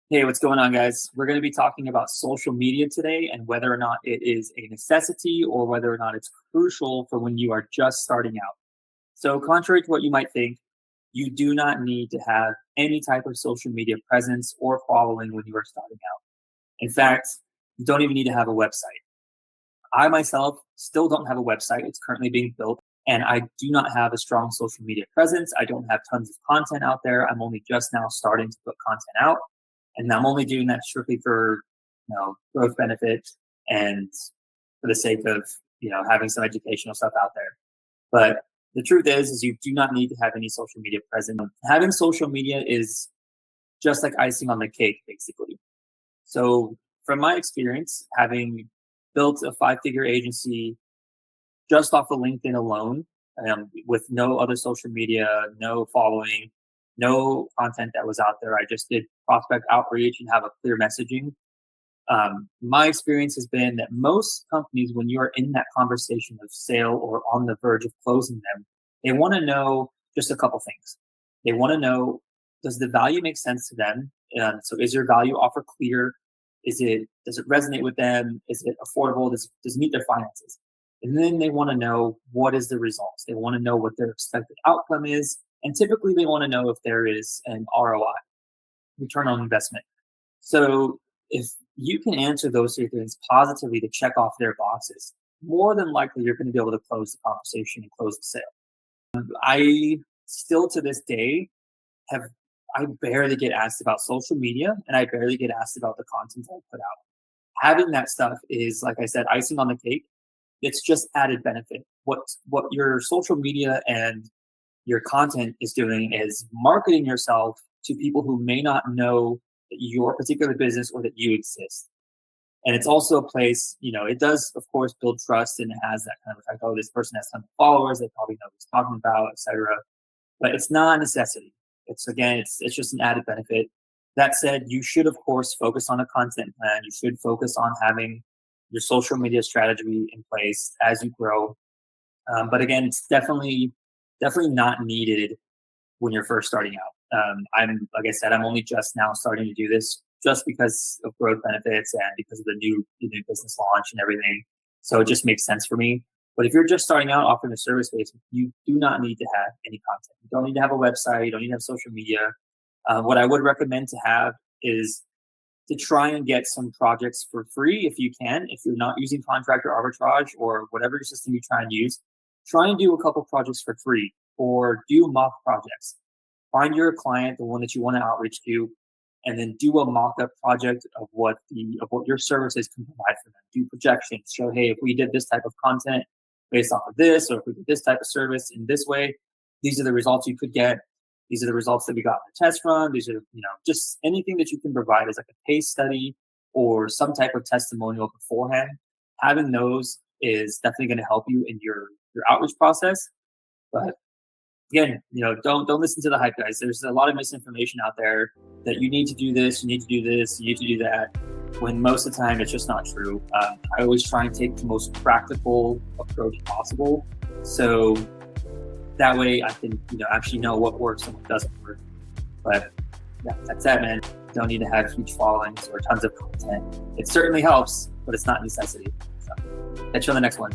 Hey, what's going on, guys? We're going to be talking about social media today and whether or not it is a necessity or whether or not it's crucial for when you are just starting out. So, contrary to what you might think, you do not need to have any type of social media presence or following when you are starting out. In fact, you don't even need to have a website. I myself still don't have a website, it's currently being built, and I do not have a strong social media presence. I don't have tons of content out there. I'm only just now starting to put content out. And I'm only doing that strictly for, growth benefit and for the sake of, having some educational stuff out there. But the truth is you do not need to have any social media present. Having social media is just like icing on the cake, basically. So from my experience, having built a 5-figure agency just off of LinkedIn alone, with no other social media, no following, no content that was out there. I just did prospect outreach and have a clear messaging. My experience has been that most companies, when you're in that conversation of sale or on the verge of closing them, they want to know just a couple things. They want to know, does the value make sense to them? So is your value offer clear? Does it resonate with them? Is it affordable? Does it meet their finances? And then they want to know, what is the results? They want to know what their expected outcome is. And typically they want to know if there is an ROI, return on investment. So if you can answer those 3 things positively to check off their boxes, more than likely you're going to be able to close the conversation and close the sale. I still to this day I barely get asked about social media, and I barely get asked about the content I put out. Having that stuff is, like I said, icing on the cake. It's just added benefit. What your social media and your content is doing is marketing yourself to people who may not know that your particular business or that you exist. And it's also a place, it does, of course, build trust, and it has that kind of effect. Oh, this person has tons of followers. They probably know what he's talking about, etc. But it's not a necessity. It's just an added benefit. That said, you should, of course, focus on a content plan. You should focus on having your social media strategy in place as you grow. But again, it's definitely not needed when you're first starting out. Like I said, I'm only just now starting to do this just because of growth benefits and because of the new business launch and everything. So it just makes sense for me. But if you're just starting out offering a service base, you do not need to have any content. You don't need to have a website. You don't need to have social media. What I would recommend to have is to try and get some projects for free if you can. If you're not using contractor arbitrage or whatever system you try and use, try and do a couple projects for free or do mock projects. Find your client, the one that you want to outreach to, and then do a mock-up project of what your services can provide for them. Do projections. Show, hey, if we did this type of content based off of this, or if we did this type of service in this way, these are the results you could get. These are the results that we got in the test run. These are, just anything that you can provide as like a case study or some type of testimonial beforehand. Having those is definitely going to help you in your outreach process. But again, don't listen to the hype, guys. There's a lot of misinformation out there that you need to do this, you need to do this, you need to do that, when most of the time it's just not true. I always try and take the most practical approach possible. So that way I can, actually know what works and what doesn't work. But yeah, that's that, man. Don't need to have huge followings or tons of content. It certainly helps, but it's not a necessity. So catch you on the next one.